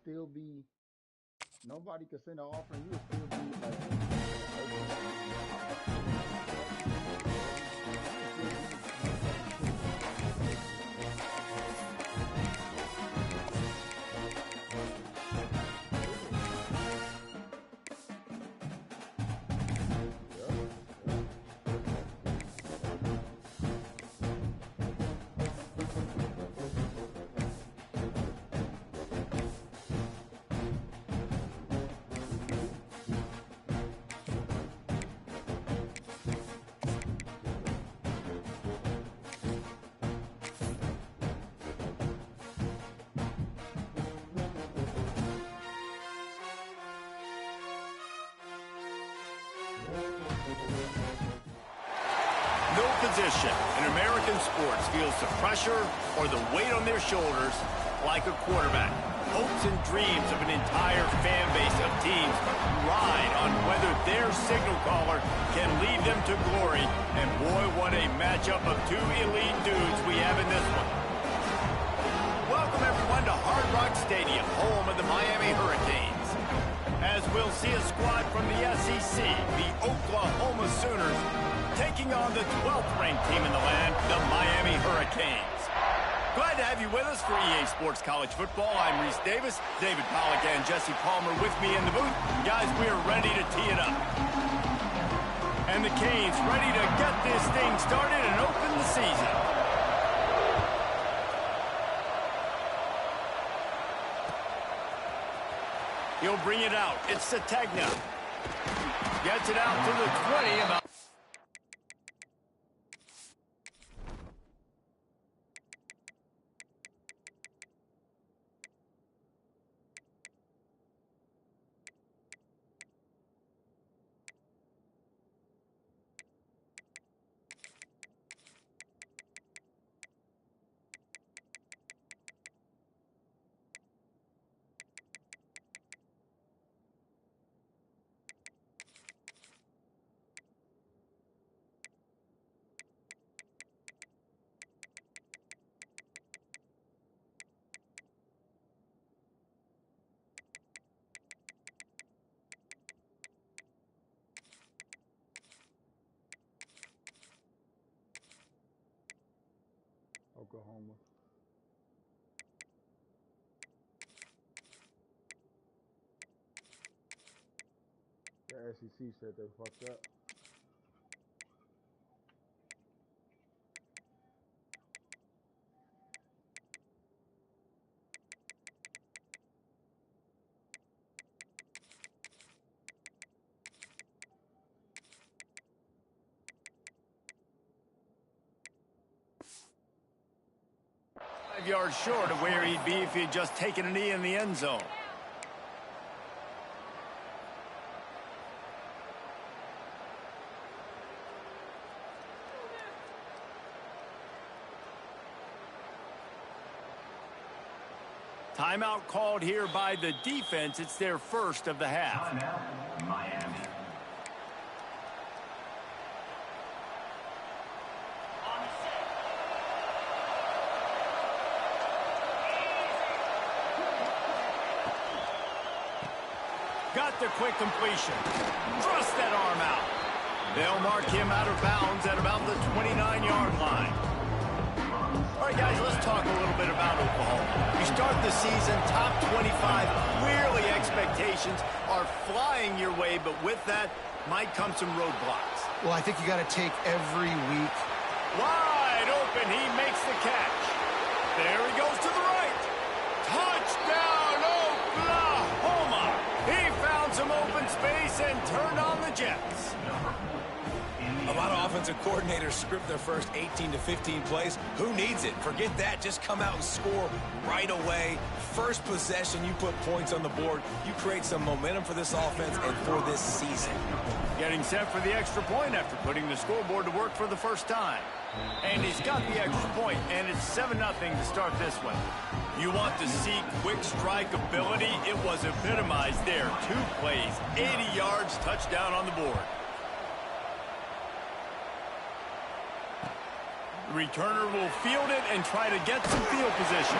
still be, nobody could send an offer and you would still be like, No position in American sports feels the pressure or the weight on their shoulders like a quarterback. Hopes and dreams of an entire fan base of teams ride on whether their signal caller can lead them to glory. And boy, what a matchup of two elite dudes we have in this one. Welcome everyone to Hard Rock Stadium, home of the Miami Hurricanes. As we'll see a squad from the SEC, the Oklahoma Sooners, taking on the 12th ranked team in the land, the Miami Hurricanes. Glad to have you with us for EA Sports College Football. I'm Reese Davis, David Pollack and Jesse Palmer with me in the booth. Guys, we are ready to tee it up. And the Canes ready to get this thing started and open the season. He'll bring it out. It's Sategna. Gets it out to the 20. About Oklahoma. The SEC said they fucked up. yards short of where he'd be if he had just taken a knee in the end zone. Timeout called here by the defense. It's their first of the half. Timeout, Miami. Got the quick completion. Thrust that arm out. They'll mark him out of bounds at about the 29-yard line. All right, guys, let's talk a little bit about Oklahoma. You start the season top 25. Clearly, expectations are flying your way, but with that might come some roadblocks. Well, I think you got to take every week. Wide open. He makes the catch. There he goes to the right. Touchdown, Oklahoma. He found some open space and turned on the Jets. A lot of offensive coordinators script their first 18 to 15 plays. Who needs it? Forget that. Just come out and score right away. First possession, you put points on the board. You create some momentum for this offense and for this season. Getting set for the extra point after putting the scoreboard to work for the first time. And he's got the extra point, and it's 7-0 to start this one. You want to see quick strike ability? It was epitomized there. 2 plays, 80 yards, touchdown on the board. The returner will field it and try to get some field position.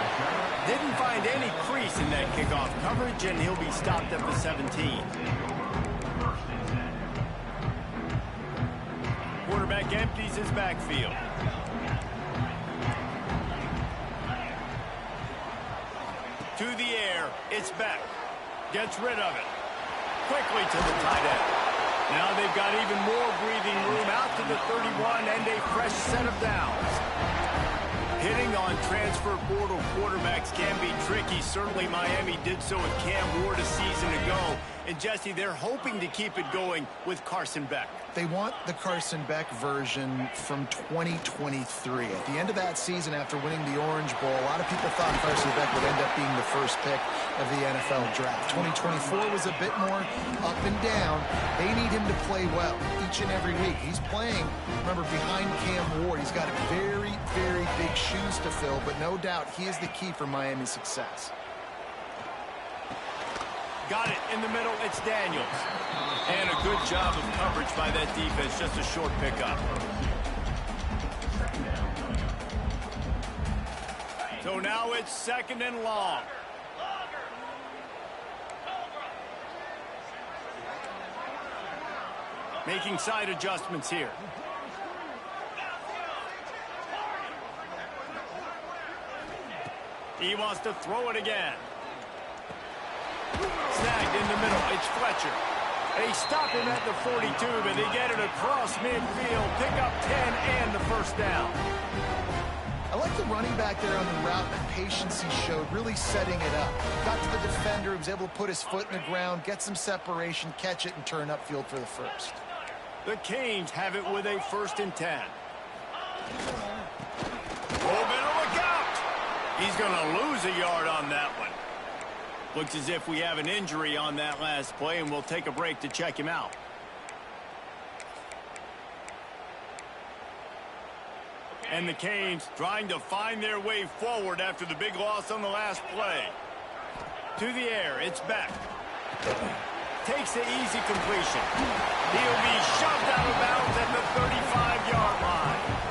Didn't find any crease in that kickoff coverage, and he'll be stopped at the 17. Quarterback empties his backfield. To the air, it's Beck. Gets rid of it. Quickly to the tight end. Now they've got even more breathing room out to the 31 and a fresh set of downs. Hitting on transfer portal quarterbacks can be tricky. Certainly Miami did so with Cam Ward a season ago. And Jesse, they're hoping to keep it going with Carson Beck. They want the Carson Beck version from 2023. At the end of that season, after winning the Orange Bowl, a lot of people thought Carson Beck would end up being the first pick of the NFL draft. 2024 was a bit more up and down. They need him to play well each and every week. He's playing, remember, behind Cam Ward. He's got very, very big shoes to fill, but no doubt he is the key for Miami's success. Got it in the middle, it's Daniels. And a good job of coverage by that defense, just a short pickup. So now it's 2nd and long. Making side adjustments here. He wants to throw it again. Snagged in the middle, it's Fletcher. They stop him at the 42, but they get it across midfield. Pick up 10 and the first down. I like the running back there on the route and the patience he showed, really setting it up. Got to the defender, he was able to put his foot in the ground, get some separation, catch it, and turn upfield for the first. The Canes have it with a 1st and 10. Oh, better look out! He's going to lose a yard on that one. Looks as if we have an injury on that last play, and we'll take a break to check him out. And the Canes trying to find their way forward after the big loss on the last play. To the air, it's Beck. Takes the easy completion. He'll be shoved out of bounds at the 35-yard line.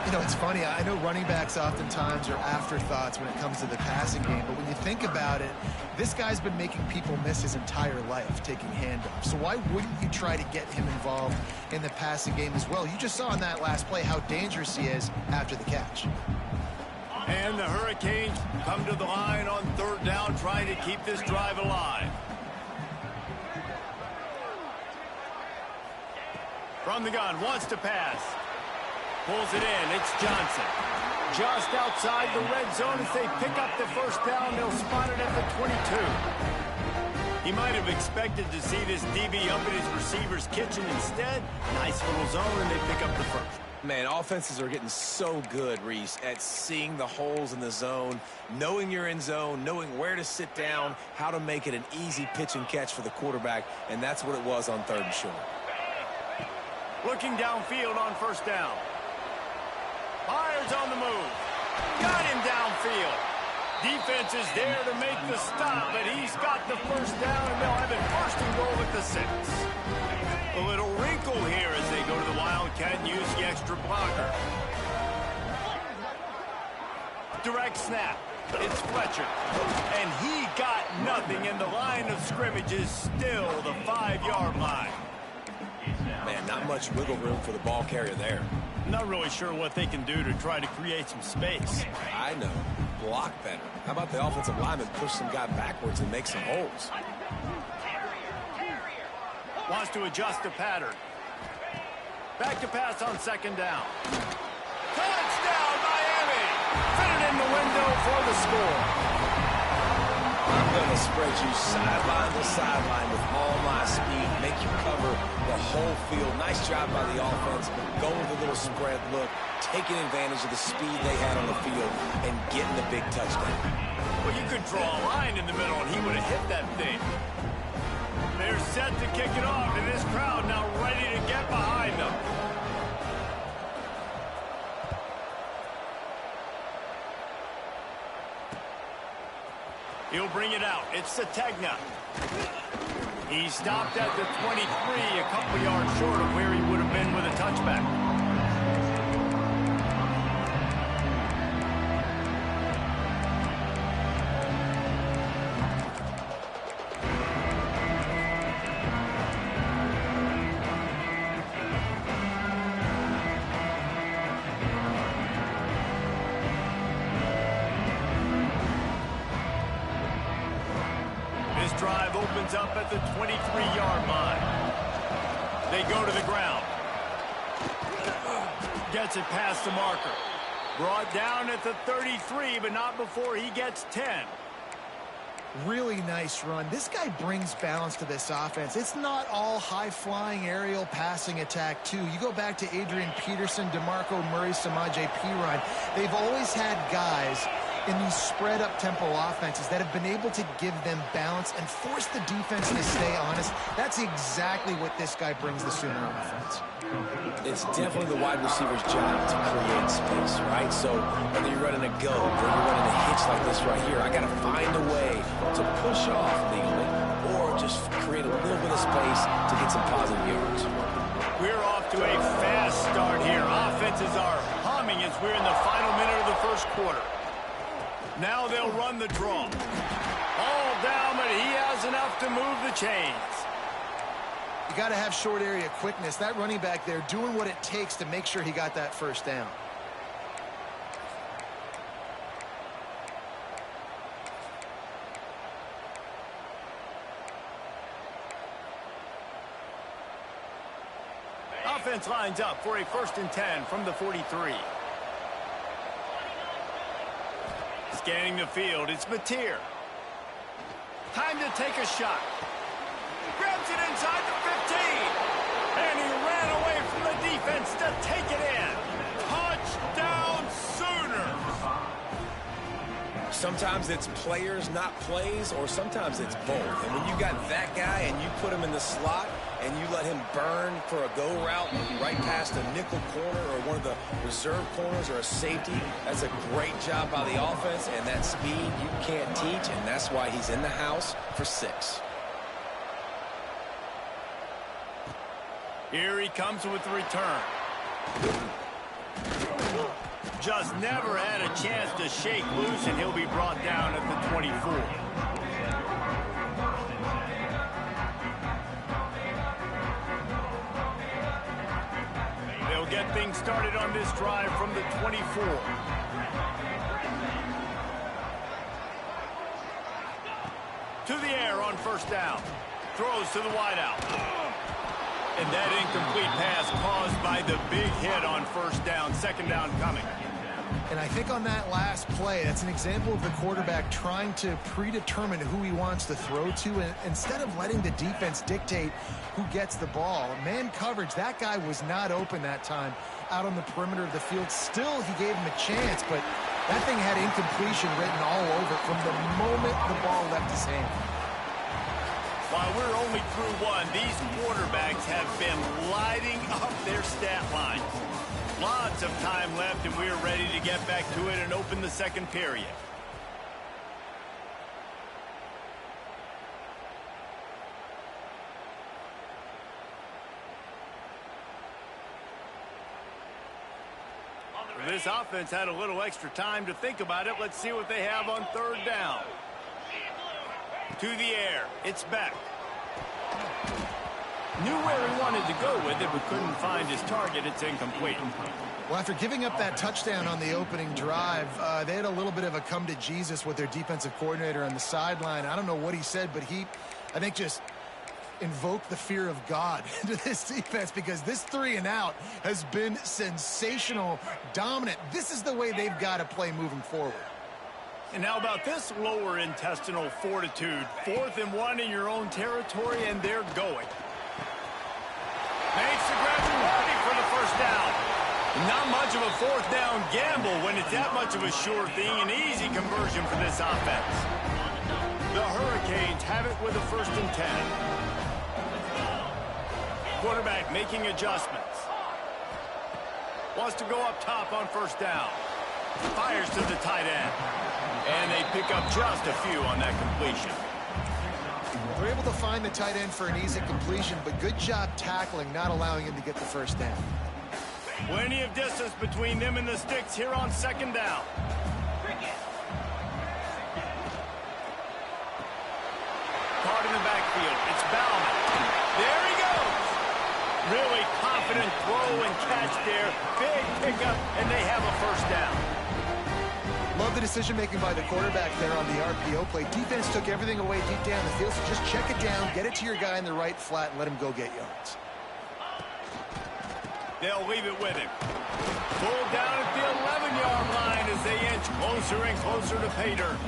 You know, it's funny. I know running backs oftentimes are afterthoughts when it comes to the passing game, but when you think about it, this guy's been making people miss his entire life taking handoffs. So why wouldn't you try to get him involved in the passing game as well? You just saw in that last play how dangerous he is after the catch. And the Hurricanes come to the line on 3rd down, trying to keep this drive alive. From the gun, wants to pass. Pulls it in, it's Johnson. Just outside the red zone as they pick up the 1st down. They'll spot it at the 22. He might have expected to see this DB up in his receiver's kitchen. Instead, nice little zone, and they pick up the 1st. Man, offenses are getting so good, Reese, at seeing the holes in the zone, knowing you're in zone, knowing where to sit down, how to make it an easy pitch and catch for the quarterback, and that's what it was on 3rd and short. Looking downfield on 1st down. Myers on the move. Got him downfield. Defense is there to make the stop, but he's got the 1st down, and they'll have it 1st and goal at the 6. A little wrinkle here as they go to the Wildcat and use the extra blocker. Direct snap. It's Fletcher. And he got nothing, and the line of scrimmage is still the 5-yard line. Man, not much wiggle room for the ball carrier there. Not really sure what they can do to try to create some space. I know. Block better. How about the offensive lineman push some guy backwards and make some holes? Wants to adjust the pattern. Back to pass on 2nd down. Touchdown, Miami! Fit it in the window for the score. I'm going to spread you sideline to sideline with all my speed, make you cover the whole field. Nice job by the offense, going with a little spread look, taking advantage of the speed they had on the field, and getting the big touchdown. Well, you could draw a line in the middle, and he would have hit that thing. They're set to kick it off, and this crowd now ready to get behind them. He'll bring it out. It's Sategna. He stopped at the 23, a couple yards short of where he would have been with a touchback. drive opens up at the 23-yard line. They go to the ground. Gets it past the marker. Brought down at the 33, but not before he gets 10. Really nice run. This guy brings balance to this offense. It's not all high-flying aerial passing attack, too. You go back to Adrian Peterson, DeMarco Murray, Samaje Perine. They've always had guys in these spread-up tempo offenses that have been able to give them balance and force the defense to stay honest. That's exactly what this guy brings the Sooner offense. It's definitely the wide receiver's job to create space, right? So whether you're running a go or you're running a hitch like this right here, I got to find a way to push off legally or just create a little bit of space to get some positive yards. We're off to a fast start here. Offenses are humming as we're in the final minute of the first quarter. Now they'll run the draw. All down, but he has enough to move the chains. You got to have short area quickness. That running back there doing what it takes to make sure he got that first down. Offense lines up for a 1st and 10 from the 43. Scanning the field, it's Mateer. Time to take a shot. Grabs it inside the 15. And he ran away from the defense to take it in. Touchdown Sooners! Sometimes it's players, not plays, or sometimes it's both. And when you got that guy and you put him in the slot and you let him burn for a go route right past a nickel corner or one of the reserve corners or a safety, that's a great job by the offense, and that speed you can't teach, and that's why he's in the house for 6. Here he comes with the return. Just never had a chance to shake loose, and he'll be brought down at the 24. They'll get things started on this drive from the 24. To the air on 1st down. Throws to the wideout. And that incomplete pass caused by the big hit on 1st down. 2nd down coming. And I think on that last play, that's an example of the quarterback trying to predetermine who he wants to throw to, and instead of letting the defense dictate who gets the ball. Man coverage, that guy was not open that time out on the perimeter of the field. Still, he gave him a chance, but that thing had incompletion written all over it from the moment the ball left his hand. While we're only through one, these quarterbacks have been lighting up their stat lines. Lots of time left, and we're ready to get back to it and open the 2nd period. This offense had a little extra time to think about it. Let's see what they have on 3rd down. To the air, it's Beck. Knew where he wanted to go with it, but couldn't find his target. It's incomplete. Well, after giving up that touchdown on the opening drive, they had a little bit of a come to Jesus with their defensive coordinator on the sideline. I don't know what he said, but he, I think, just invoked the fear of God into this defense, because this 3 and out has been sensational, dominant. This is the way they've got to play moving forward. And how about this lower intestinal fortitude? 4th and 1 in your own territory, and they're going. Makes the grab ready for the 1st down. Not much of a 4th down gamble when it's that much of a sure thing. An easy conversion for this offense. The Hurricanes have it with a 1st and 10. Quarterback making adjustments. Wants to go up top on 1st down. Fires to the tight end. And they pick up just a few on that completion. They're able to find the tight end for an easy completion, but good job tackling, not allowing him to get the 1st down. Plenty of distance between them and the sticks here on 2nd down. Caught in the backfield. It's Bauman. There he goes. Really confident throw and catch there. Big pickup, and they have a 1st down. Love the decision-making by the quarterback there on the RPO play. Defense took everything away deep down the field, so just check it down, get it to your guy in the right flat, and let him go get yards. They'll leave it with him. Pulled down at the 11-yard line as they inch closer and closer to pay dirt.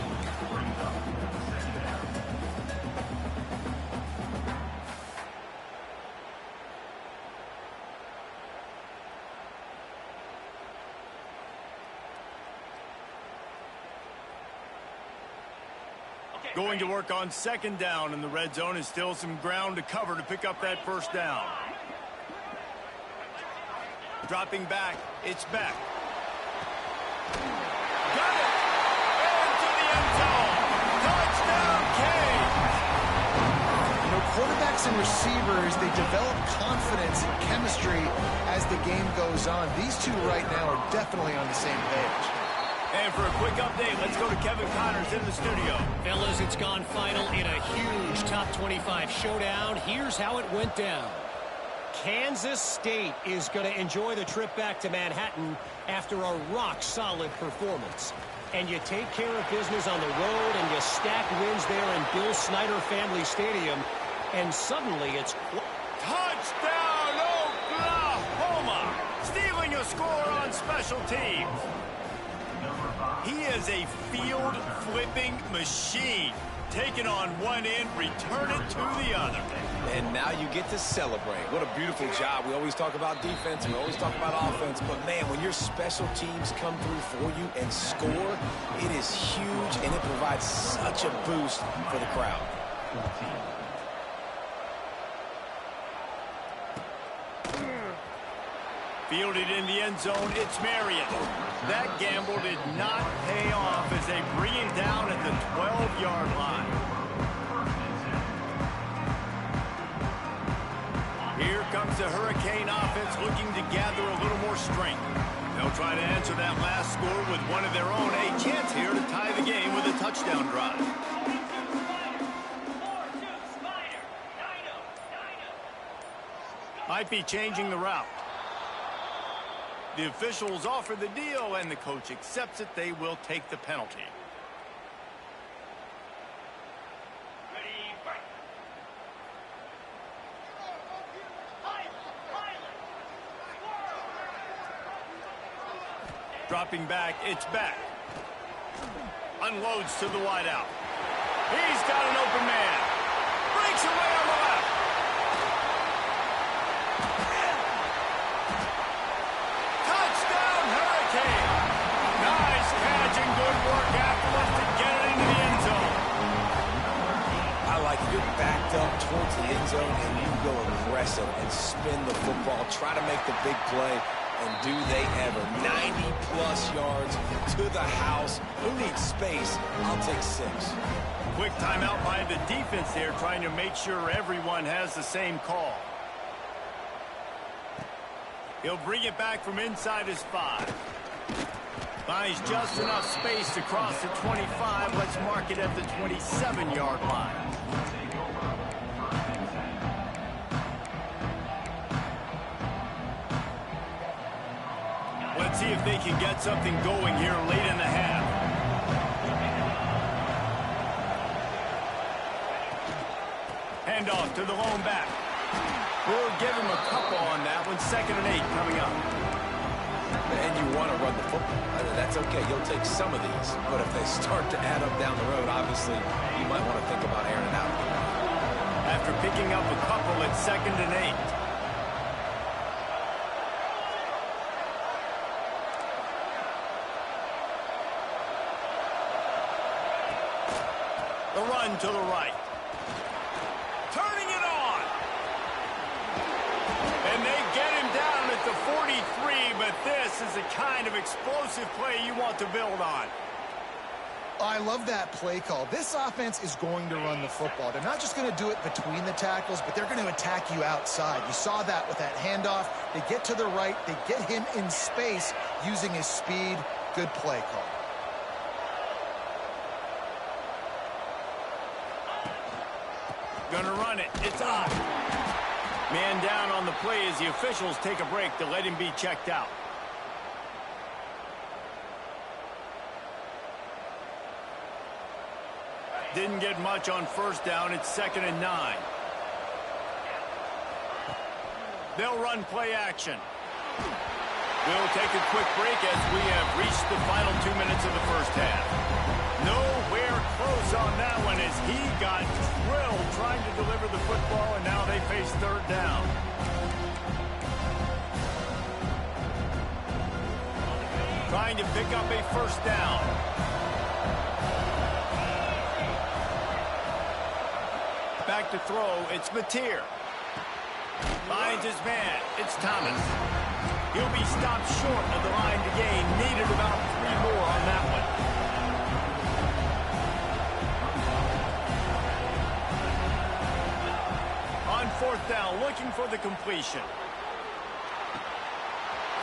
Going to work on second down in the red zone, and still some ground to cover to pick up that first down. Dropping back, it's back. Got it! Into the end zone. Touchdown, Kane! You know, quarterbacks and receivers, they develop confidence and chemistry as the game goes on. These two right now are definitely on the same page. And for a quick update, let's go to Kevin Connors in the studio. Fellas, it's gone final in a huge top 25 showdown. Here's how it went down. Kansas State is going to enjoy the trip back to Manhattan after a rock-solid performance. And you take care of business on the road, and you stack wins there in Bill Snyder Family Stadium, and suddenly it's... Touchdown, Oklahoma! Stealing a score on special teams. He is a field-flipping machine. Taking on one end, return it to the other. And now you get to celebrate. What a beautiful job. We always talk about defense, we always talk about offense, but man, when your special teams come through for you and score, it is huge, and it provides such a boost for the crowd. Fielded in the end zone, it's Marion. That gamble did not pay off as they bring him down at the 12-yard line. Here comes the Hurricane offense looking to gather a little more strength. They'll try to answer that last score with one of their own. A chance here to tie the game with a touchdown drive. Might be changing the route. The officials offer the deal, and the coach accepts it. They will take the penalty. Dropping back, it's back. Unloads to the wideout. He's got an open man. Breaks away on the left. Touchdown, Hurricane. Nice catch and good work afterwards to get it into the end zone. I like you're backed up towards the end zone, and you go aggressive and spin the football, try to make the big play. And do they ever. 90-plus yards to the house. Who needs space? I'll take 6. Quick timeout by the defense there, trying to make sure everyone has the same call. He'll bring it back from inside his 5. Finds just enough space to cross the 25. Let's mark it at the 27-yard line. Let's see if they can get something going here late in the half. Handoff to the lone back. We'll give him a couple on that one. 2nd and 8 coming up. And you want to run the football. That's okay. You'll take some of these. But if they start to add up down the road, obviously, you might want to think about airing it out. After picking up a couple, it's 2nd and 8. The run to the right. Turning it on. And they get him down at the 43, but this is the kind of explosive play you want to build on. I love that play call. This offense is going to run the football. They're not just going to do it between the tackles, but they're going to attack you outside. You saw that with that handoff. They get to the right. They get him in space using his speed. Good play call. Gonna run it. It's up. Man down on the play as the officials take a break to let him be checked out. Didn't get much on first down. It's 2nd and 9. They'll run play action. We'll take a quick break as we have reached the final 2 minutes of the first half. Nowhere close on that one as he got drilled trying to deliver the football, and now they face 3rd down. Trying to pick up a first down. Back to throw, it's Mateer. Finds his man, it's Thomas. He'll be stopped short of the line to gain. Needed about 3 more on that one. On 4th down, looking for the completion.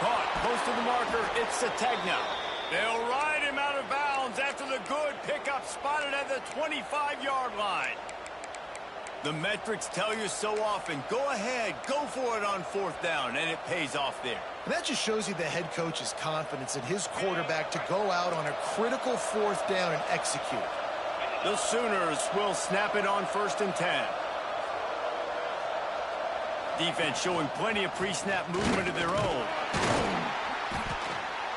Caught, close to the marker, it's Sategna. They'll ride him out of bounds after the good pickup spotted at the 25-yard line. The metrics tell you so often, go ahead, go for it on 4th down, and it pays off there. And that just shows you the head coach's confidence in his quarterback to go out on a critical 4th down and execute. The Sooners will snap it on 1st and 10. Defense showing plenty of pre-snap movement of their own.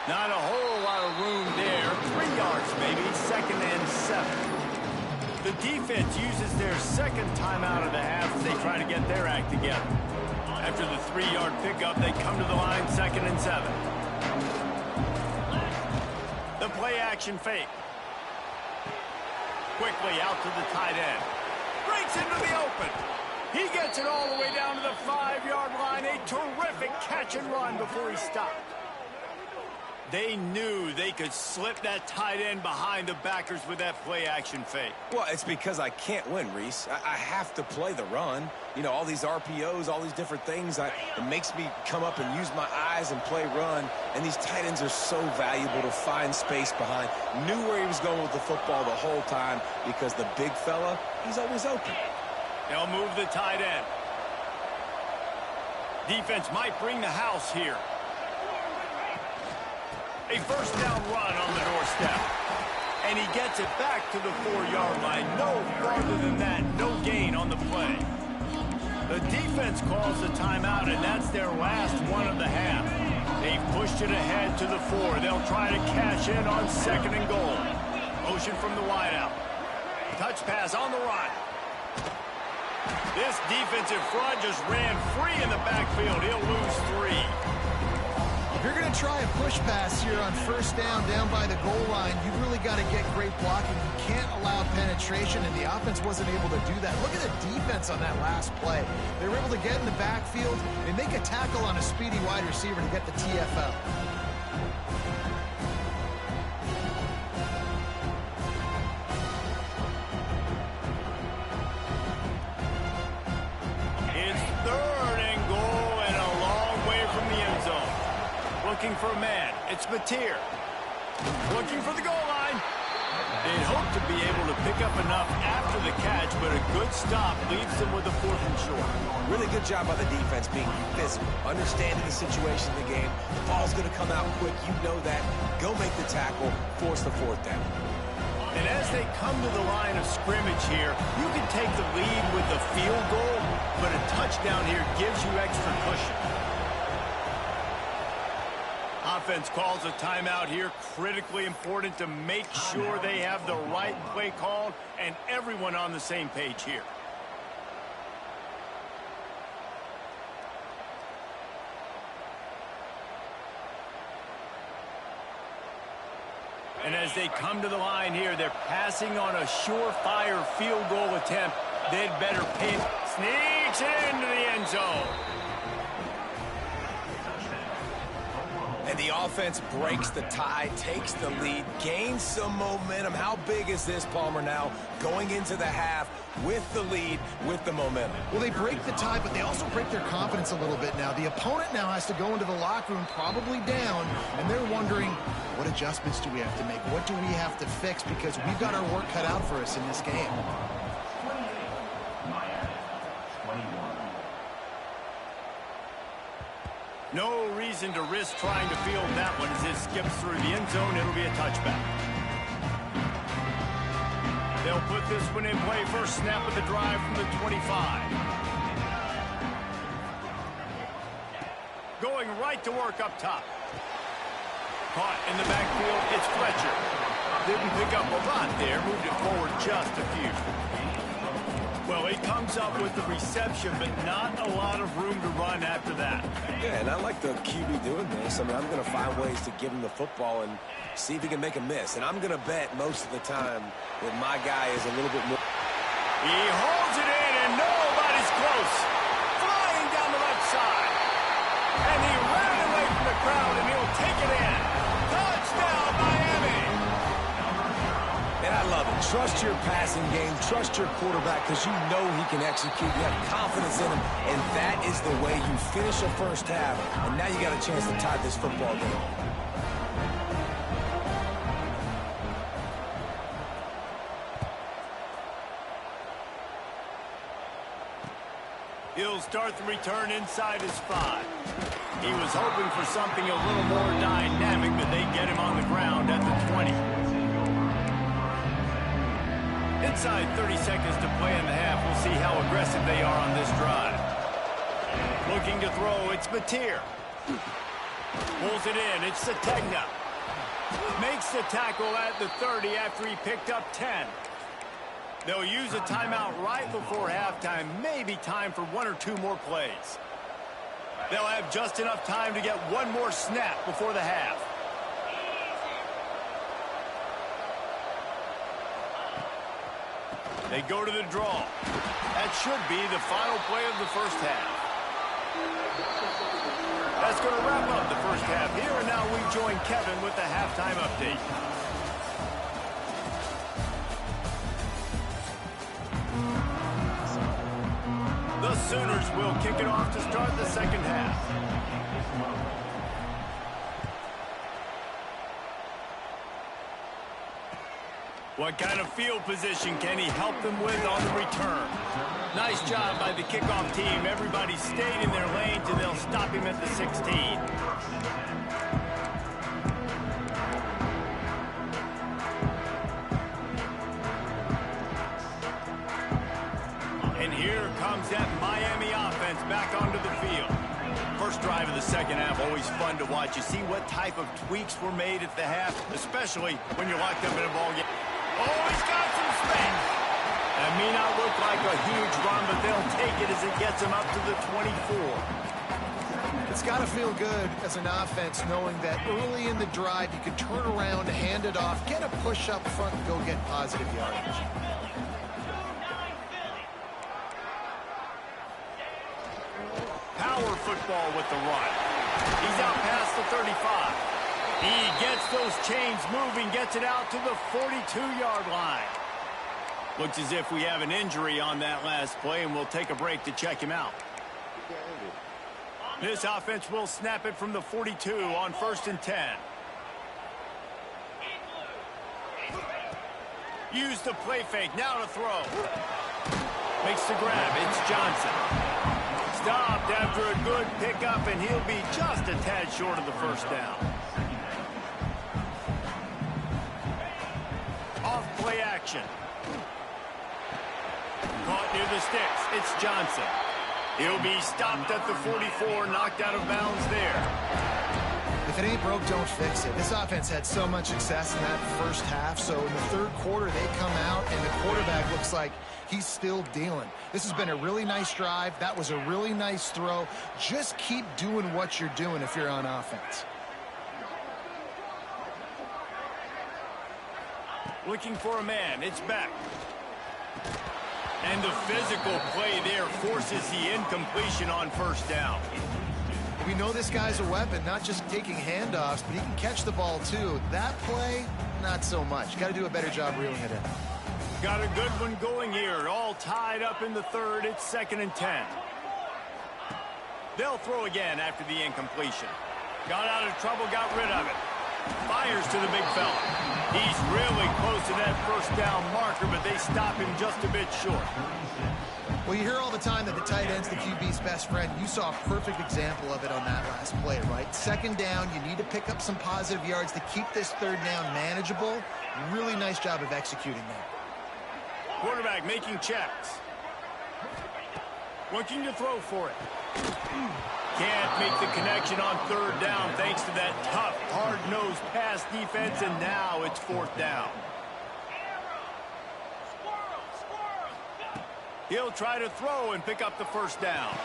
Not a whole lot of room there. 3 yards maybe, 2nd and 7. The defense uses their 2nd timeout of the half as they try to get their act together. After the 3-yard pickup, they come to the line 2nd and 7. The play action fake. Quickly out to the tight end. Breaks into the open. He gets it all the way down to the 5-yard line. A terrific catch and run before he stopped. They knew they could slip that tight end behind the backers with that play action fake. Well, it's because I can't win, Reese. I have to play the run. You know, all these RPOs, all these different things, it makes me come up and use my eyes and play run. And these tight ends are so valuable to find space behind. Knew where he was going with the football the whole time because the big fella, he's always open. They'll move the tight end. Defense might bring the house here. A first down run on the doorstep. And he gets it back to the 4-yard line. No farther than that. No gain on the play. The defense calls the timeout, and that's their last one of the half. They've pushed it ahead to the 4. They'll try to cash in on 2nd and goal. Motion from the wideout. Touch pass on the run. This defensive front just ran free in the backfield. He'll lose 3. If you're going to try a push pass here on 1st down by the goal line, you've really got to get great blocking. You can't allow penetration, and the offense wasn't able to do that. Look at the defense on that last play. They were able to get in the backfield and make a tackle on a speedy wide receiver to get the TFL. It's 3rd and goal and a long way from the end zone. Looking for a man. It's Mateer. Looking for the goal line. They'd hope to be able to pick up enough after the catch, but a good stop leaves them with a 4th and short. Really good job by the defense being physical, understanding the situation in the game. The ball's going to come out quick. You know that. Go make the tackle, force the 4th down. And as they come to the line of scrimmage here, you can take the lead with the field goal, but a touchdown here gives you extra cushion. Offense calls a timeout here. Critically important to make sure they have the right play called and everyone on the same page here. And as they come to the line here, they're passing on a surefire field goal attempt. They'd better pin. Sneaks it into the end zone. And the offense breaks the tie, takes the lead, gains some momentum. How big is this, Palmer, now going into the half with the lead, with the momentum? Well, they break the tie, but they also break their confidence a little bit now. The opponent now has to go into the locker room probably down, and they're wondering, what adjustments do we have to make? What do we have to fix? Because we've got our work cut out for us in this game. No reason to risk trying to field that one as it skips through the end zone. It'll be a touchback. They'll put this one in play. First snap of the drive from the 25. Going right to work up top. Caught in the backfield, it's Fletcher. Didn't pick up a lot there, moved it forward just a few. Well, he comes up with the reception, but not a lot of room to run after that. Yeah, and I like the QB doing this. I mean, I'm going to find ways to give him the football and see if he can make a miss. And I'm going to bet most of the time that my guy is a little bit more. He holds it in, and nobody's close. Flying down the left side. And he ran away from the crowd, and he'll take it in. Touchdown, Miami! And I love it. Trust your passing game. Trust your quarterback because you know he can execute. You have confidence in him, and that is the way you finish a first half. And now you got a chance to tie this football game. He'll start the return inside his 5. He was hoping for something a little more dynamic, but they get him on the ground at the 20. Inside 30 seconds to play in the half. We'll see how aggressive they are on this drive. Looking to throw, it's Mateer. Pulls it in, it's Sategna. Makes the tackle at the 30 after he picked up 10. They'll use a timeout right before halftime. Maybe time for 1 or 2 more plays. They'll have just enough time to get one more snap before the half. They go to the draw. That should be the final play of the first half. That's going to wrap up the first half here, and now we join Kevin with the halftime update. The Sooners will kick it off to start the second half. What kind of field position can he help them with on the return? Nice job by the kickoff team. Everybody stayed in their lanes, and they'll stop him at the 16. And here comes that Miami offense back onto the field. First drive of the second half, always fun to watch. You see what type of tweaks were made at the half, especially when you're locked up in a ball game. Oh, he's got some space. That may not look like a huge run, but they'll take it as it gets them up to the 24. It's got to feel good as an offense knowing that early in the drive you can turn around, hand it off, get a push up front, and go get positive yardage. Power football with the run. He's out past the 35. He gets those chains moving, gets it out to the 42-yard line. Looks as if we have an injury on that last play, and we'll take a break to check him out. This offense will snap it from the 42 on 1st and 10. Use the play fake, now to throw. Makes the grab, it's Johnson. Stopped after a good pickup, and he'll be just a tad short of the first down. Off play action. Caught near the sticks. It's Johnson. He'll be stopped at the 44, knocked out of bounds there. If it ain't broke, don't fix it. This offense had so much success in that first half, so in the third quarter they come out and the quarterback looks like he's still dealing. This has been a really nice drive. That was a really nice throw. Just keep doing what you're doing if you're on offense. Looking for a man. It's back. And the physical play there forces the incompletion on first down. We know this guy's a weapon, not just taking handoffs, but he can catch the ball too. That play, not so much. Got to do a better job reeling it in. Got a good one going here. All tied up in the third. It's 2nd and 10. They'll throw again after the incompletion. Got out of trouble, got rid of it. Fires to the big fella. He's really close to that first down marker, but they stop him just a bit short. Well, you hear all the time that the tight end's the QB's best friend. You saw a perfect example of it on that last play, right? Second down, you need to pick up some positive yards to keep this third down manageable. Really nice job of executing that. Quarterback making checks. Looking to throw for it. Can't make the connection on third down thanks to that tough, hard-nosed pass defense, and now it's fourth down. He'll try to throw and pick up the first down.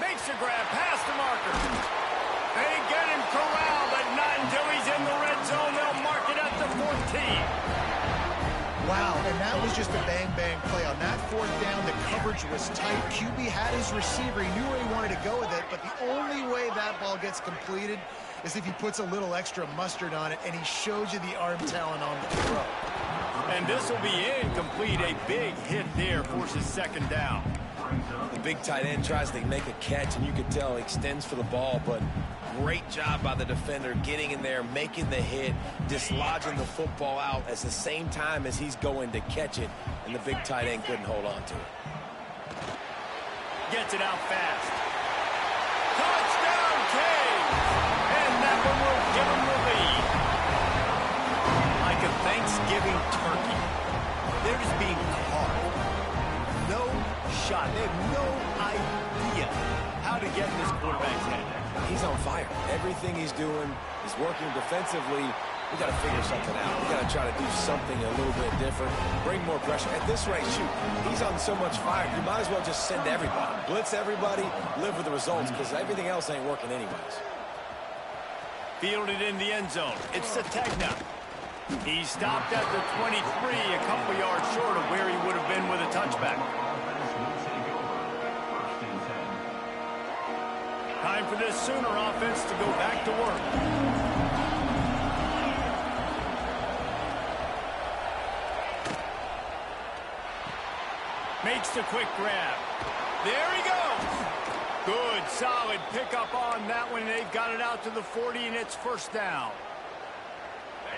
Makes a grab past the marker. They get him corralled, but not until he's in the red zone. They'll mark it at the 14. Wow, and that was just a bang-bang play. On that fourth down, the coverage was tight. QB had his receiver. He knew where he wanted to go with it, but the only way that ball gets completed is if he puts a little extra mustard on it, and he shows you the arm talent on the throw. And this will be incomplete. A big hit there forces second down. The big tight end tries to make a catch, and you can tell he extends for the ball, but great job by the defender getting in there, making the hit, dislodging the football out at the same time as he's going to catch it, and the big tight end couldn't hold on to it. Gets it out fast. Touchdown, Canes! And that one will give him the lead. Like a Thanksgiving turkey. They're just being carved. No shot. They have no idea how to get in this quarterback's head. He's on fire. Everything he's doing is working defensively. We got to figure something out. We got to try to do something a little bit different. Bring more pressure. At this rate, shoot, he's on so much fire. You might as well just send everybody. Blitz everybody, live with the results, because everything else ain't working anyways. Fielded in the end zone. It's Sategna. He stopped at the 23, a couple yards short of where he would have been with a touchback. Time for this Sooner offense to go back to work. Makes the quick grab. There he goes. Good, solid pickup on that one. They've got it out to the 40, and it's first down.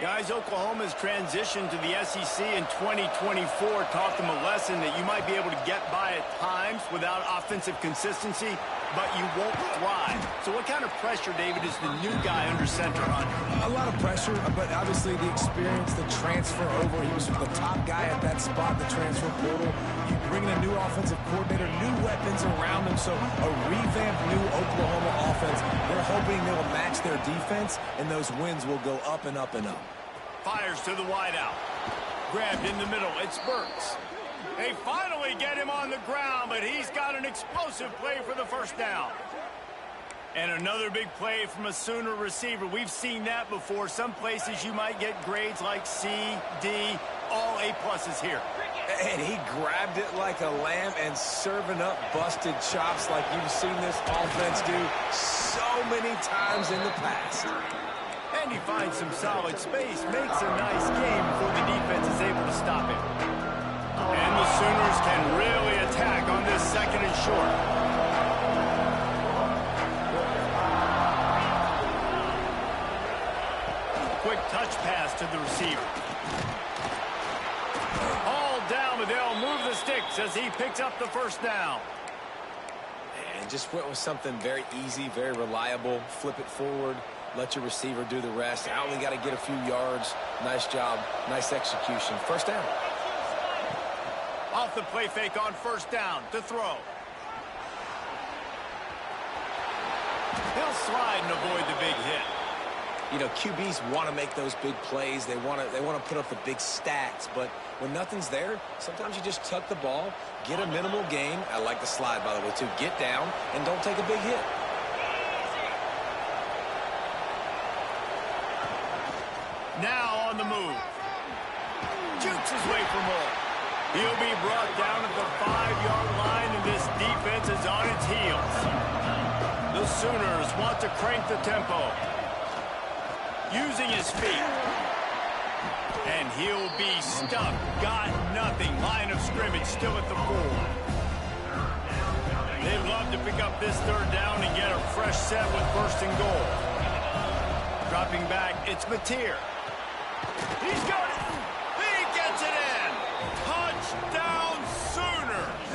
Guys, Oklahoma's transitioned to the SEC in 2024 taught them a lesson that you might be able to get by at times without offensive consistency, but you won't thrive. So what kind of pressure, David, is the new guy under center on? A lot of pressure, but obviously the experience, the transfer over. He was the top guy at that spot, the transfer portal. You bring in a new offensive coordinator, new weapons around him, so a revamped new Oklahoma offense. They're hoping they will match their defense, and those wins will go up and up and up. Fires to the wideout. Grabbed in the middle. It's Burks. They finally get him on the ground, but he's got an explosive play for the first down. And another big play from a Sooner receiver. We've seen that before. Some places you might get grades like C, D, all A-pluses here. And he grabbed it like a lamb and serving up busted chops like you've seen this offense do so many times in the past. And he finds some solid space, makes a nice game before the defense is able to stop him. And the Sooners can really attack on this second and short. Quick touch pass to the receiver. All down, but they'll move the sticks as he picks up the first down. And just went with something very easy, very reliable. Flip it forward. Let your receiver do the rest. I only got to get a few yards. Nice job. Nice execution. First down. Off the play fake on first down to throw. He'll slide and avoid the big hit. You know, QBs want to make those big plays. They want to put up the big stats. But when nothing's there, sometimes you just tuck the ball, get a minimal gain. I like the slide, by the way, too. Get down and don't take a big hit. Now on the move. Jukes his way for more. He'll be brought down at the 5-yard line, and this defense is on its heels. The Sooners want to crank the tempo. Using his feet. And he'll be stuck. Got nothing. Line of scrimmage still at the 4. They'd love to pick up this third down and get a fresh set with first and goal. Dropping back, it's Mateer. He's got it. He gets it in. Touchdown Sooners.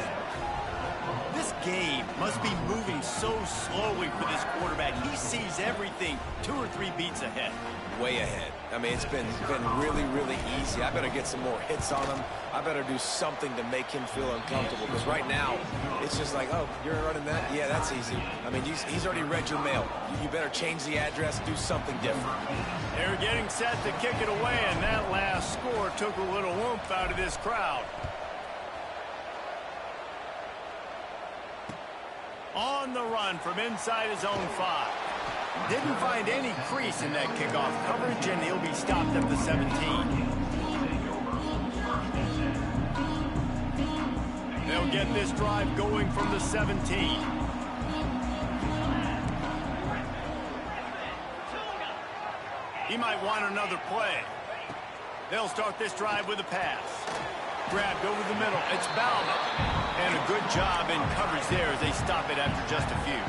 This game must be moving so slowly for this quarterback. He sees everything 2 or 3 beats ahead. Way ahead. I mean, it's been really, really easy. I better get some more hits on him. I better do something to make him feel uncomfortable, because right now, it's just like, oh, you're running that? Yeah, that's easy. I mean, he's already read your mail. You better change the address, do something different. They're getting set to kick it away, and that last score took a little oomph out of this crowd. On the run from inside his own 5. Didn't find any crease in that kickoff coverage, and he'll be stopped at the 17. They'll get this drive going from the 17. He might want another play. They'll start this drive with a pass. Grabbed over the middle. It's Bauman. And a good job in coverage there as they stop it after just a few.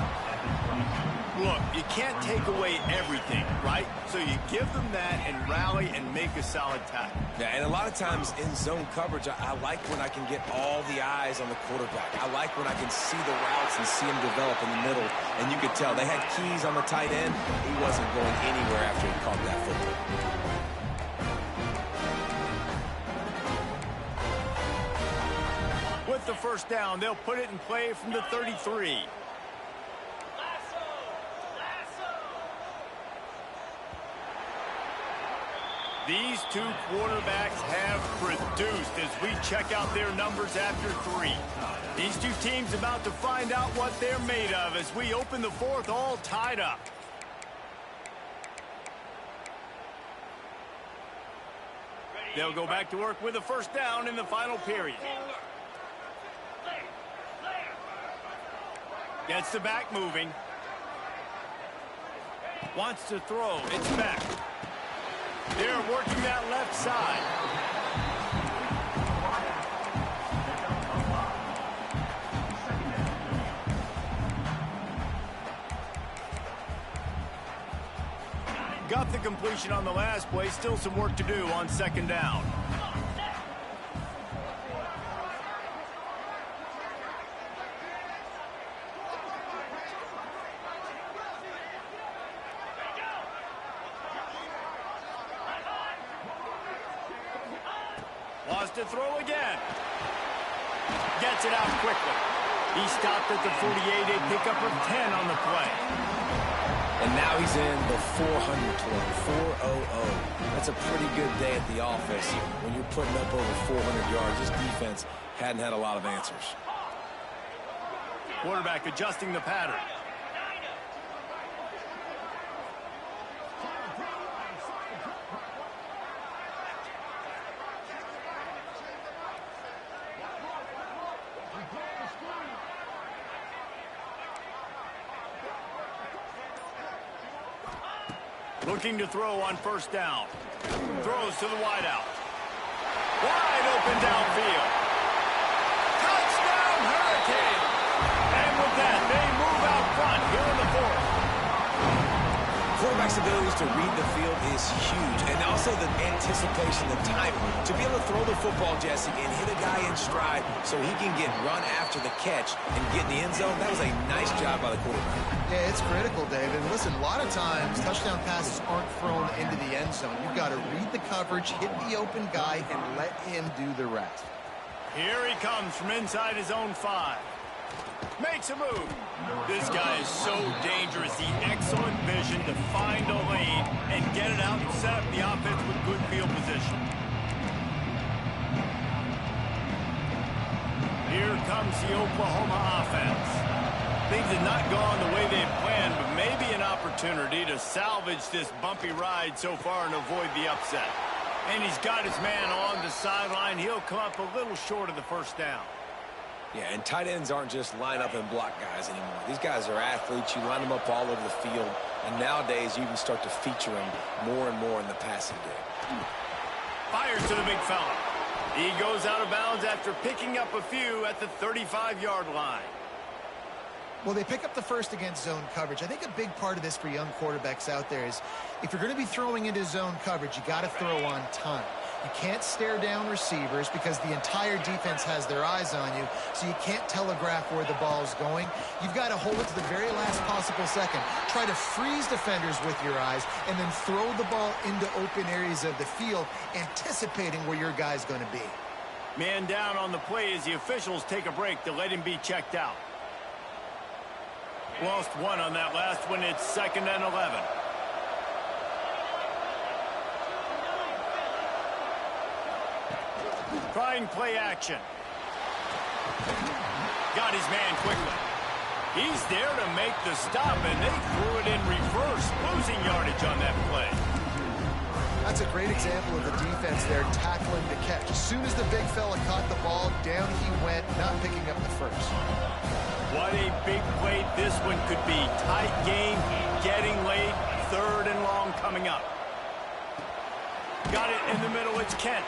Look, you can't take away everything, right? So you give them that and rally and make a solid tackle. Yeah, and a lot of times in zone coverage, I like when I can get all the eyes on the quarterback. I like when I can see the routes and see him develop in the middle. And you could tell they had keys on the tight end. He wasn't going anywhere after he caught that football. With the first down, they'll put it in play from the 33. These two quarterbacks have produced as we check out their numbers after 3. These two teams about to find out what they're made of as we open the 4th all tied up. They'll go back to work with a first down in the final period. Gets the back moving. Wants to throw. It's back. They're working that left side. Got the completion on the last play. Still some work to do on second down. Wants to throw again. Gets it out quickly. He stopped at the 48, a pickup of 10 on the play. And now he's in the 400 club, 400. That's a pretty good day at the office when you're putting up over 400 yards. This defense hadn't had a lot of answers. Quarterback adjusting the pattern. Looking to throw on first down. Throws to the wideout. Wide open downfield. Touchdown, Hurricane! And with that, they move out front here in the 4th. Quarterback's abilities to read the field is huge, and also the anticipation, the timing. To be able to throw the football, Jesse, and hit a guy in stride so he can get run after the catch and get in the end zone, that was a nice job by the quarterback. Yeah, it's critical, David. And listen, a lot of times touchdown passes aren't thrown into the end zone. You've got to read the coverage, hit the open guy, and let him do the rest. Here he comes from inside his own 5. Makes a move. This guy is so dangerous. The excellent vision to find a lane and get it out and set up the offense with good field position. Here comes the Oklahoma offense. Things have not gone the way they've planned, but maybe an opportunity to salvage this bumpy ride so far and avoid the upset. And he's got his man on the sideline. He'll come up a little short of the first down. Yeah, and tight ends aren't just line up and block guys anymore. These guys are athletes. You line them up all over the field. And nowadays, you can start to feature them more and more in the passing game. Fires to the big fella. He goes out of bounds after picking up a few at the 35-yard line. Well, they pick up the first against zone coverage. I think a big part of this for young quarterbacks out there is if you're going to be throwing into zone coverage, you got to throw on time. You can't stare down receivers because the entire defense has their eyes on you, so you can't telegraph where the ball is going. You've got to hold it to the very last possible second. Try to freeze defenders with your eyes, and then throw the ball into open areas of the field, anticipating where your guy's going to be. Man down on the play as the officials take a break to let him be checked out. Lost one on that last one. It's 2nd and 11. Trying play action. Got his man quickly. He's there to make the stop, and they threw it in reverse, losing yardage on that play. That's a great example of the defense there tackling the catch. As soon as the big fella caught the ball, down he went, not picking up the first. What a big play this one could be. Tight game, getting late, 3rd and long coming up. Got it in the middle, it's Kent.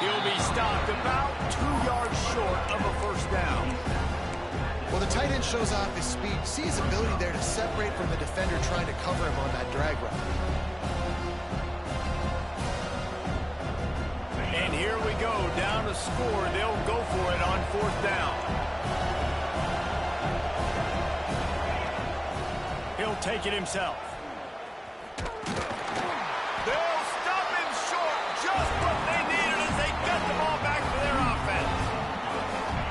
He'll be stopped about 2 yards short of a first down. Well, the tight end shows off his speed. You see his ability there to separate from the defender trying to cover him on that drag route. And here we go, down to score. They'll go for it on 4th down. He'll take it himself. They'll stop him short. Just what they needed as they get the ball back for their offense.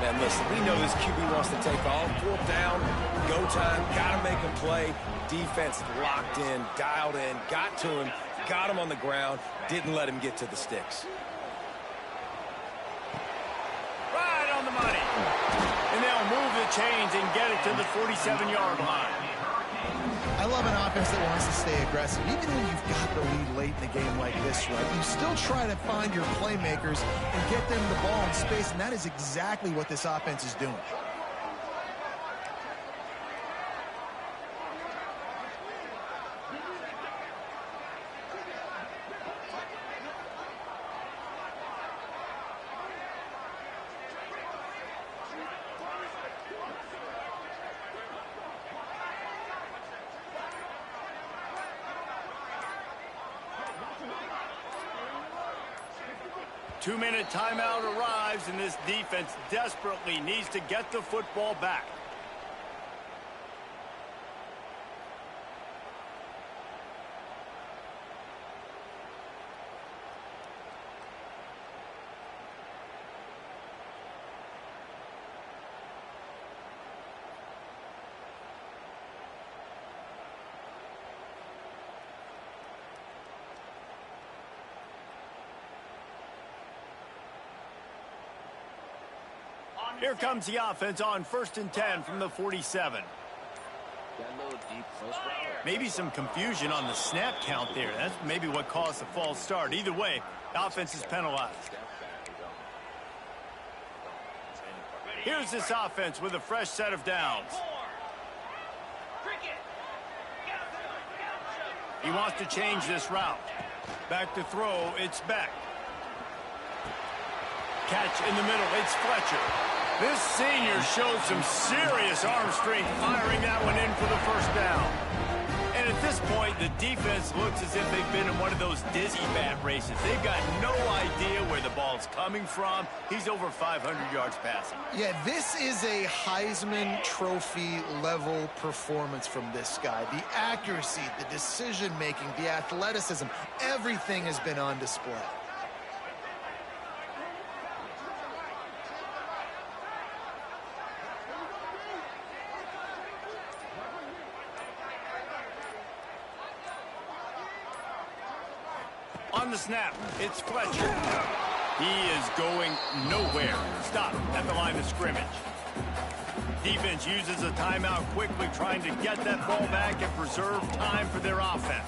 Man, listen, we know this QB wants to take off. 4th down, go time, got to make him play. Defense locked in, dialed in, got to him, got him on the ground, didn't let him get to the sticks. Right on the money. And they'll move the chains and get it to the 47-yard line. I love an offense that wants to stay aggressive. Even when you've got the lead late in a game like this, right, you still try to find your playmakers and get them the ball in space, and that is exactly what this offense is doing. Two-minute timeout arrives, and this defense desperately needs to get the football back. Here comes the offense on 1st and 10 from the 47. Maybe some confusion on the snap count there. That's maybe what caused the false start. Either way, the offense is penalized. Here's this offense with a fresh set of downs. He wants to change this route. Back to throw, it's Beck. Catch in the middle, it's Fletcher. This senior showed some serious arm strength firing that one in for the first down. And at this point, the defense looks as if they've been in one of those dizzy bat races. They've got no idea where the ball's coming from. He's over 500 yards passing. Yeah, this is a Heisman Trophy level performance from this guy. The accuracy, the decision-making, the athleticism, everything has been on display. On the snap, it's Fletcher. He is going nowhere. Stop at the line of scrimmage. Defense uses a timeout quickly, trying to get that ball back and preserve time for their offense.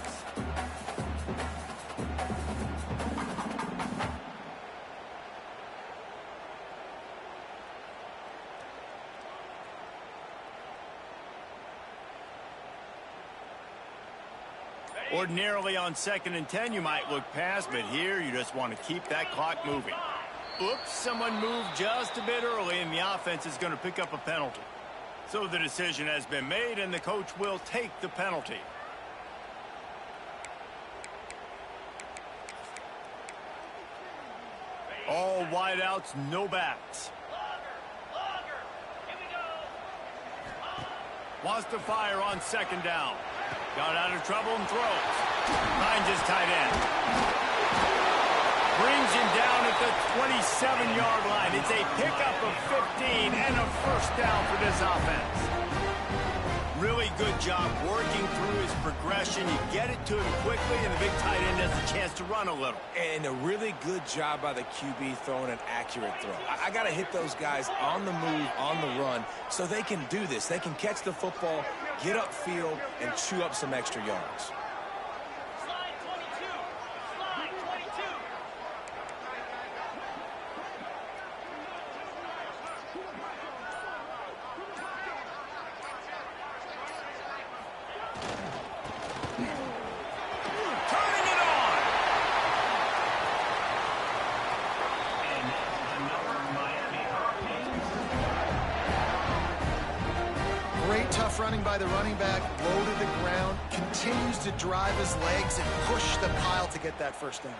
Ordinarily on 2nd and 10, you might look past, but here you just want to keep that clock moving. Oops, someone moved just a bit early, and the offense is going to pick up a penalty. So the decision has been made, and the coach will take the penalty. All wideouts, no backs. Wants to fire on second down. Got out of trouble and throws. Finds his tight end. Brings him down at the 27-yard line. It's a pickup of 15 and a first down for this offense. Really good job working through his progression. You get it to him quickly, and the big tight end has a chance to run a little. And a really good job by the QB throwing an accurate throw. I got to hit those guys on the move, on the run, so they can do this. They can catch the football, get upfield, and chew up some extra yards. Great tough running by the running back, low to the ground, continues to drive his legs and push the pile to get that first down.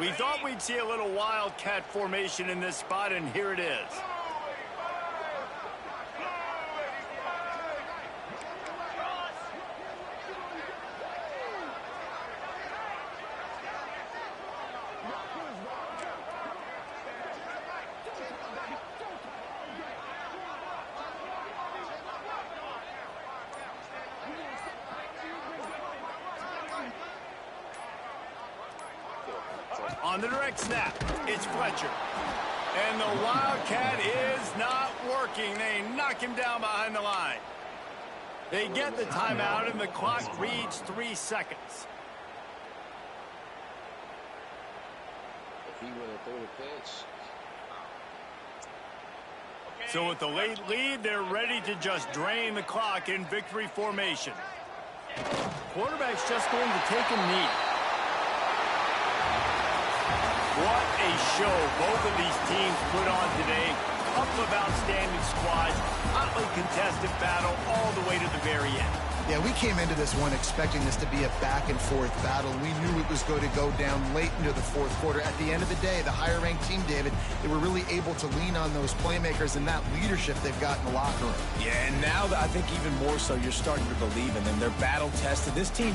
We thought we'd see a little wildcat formation in this spot, and here it is. On the direct snap, it's Fletcher. And the Wildcat is not working. They knock him down behind the line. They get the timeout, and the clock reads 3 seconds. If he would have thrown the pitch. So with the late lead, they're ready to just drain the clock in victory formation. Quarterback's just going to take a knee. What a show both of these teams put on today. Couple of outstanding squads, hotly contested battle all the way to the very end. Yeah, we came into this one expecting this to be a back-and-forth battle. We knew it was going to go down late into the fourth quarter. At the end of the day, the higher-ranked team, David, they were really able to lean on those playmakers and that leadership they've got in the locker room. Yeah, and now I think even more so, you're starting to believe in them. They're battle-tested. This team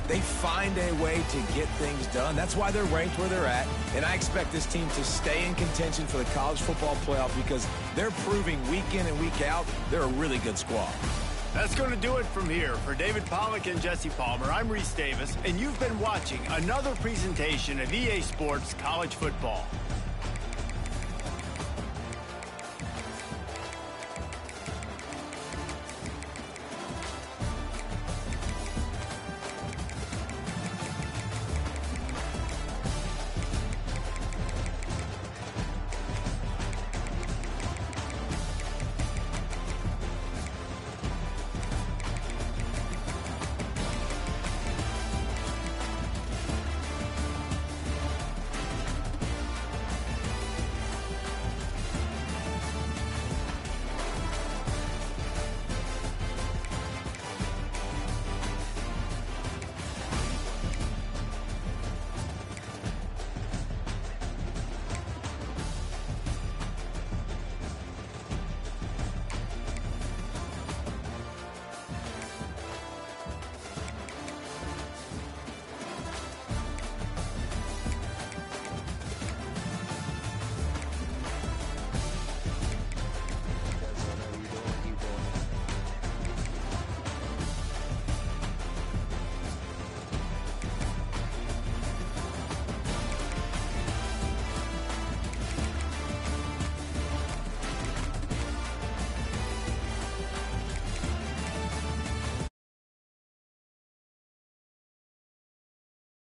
they find a way to get things done. That's why they're ranked where they're at. And I expect this team to stay in contention for the college football playoff because they're proving week in and week out they're a really good squad. That's going to do it from here. For David Pollack and Jesse Palmer, I'm Reese Davis, and you've been watching another presentation of EA Sports College Football.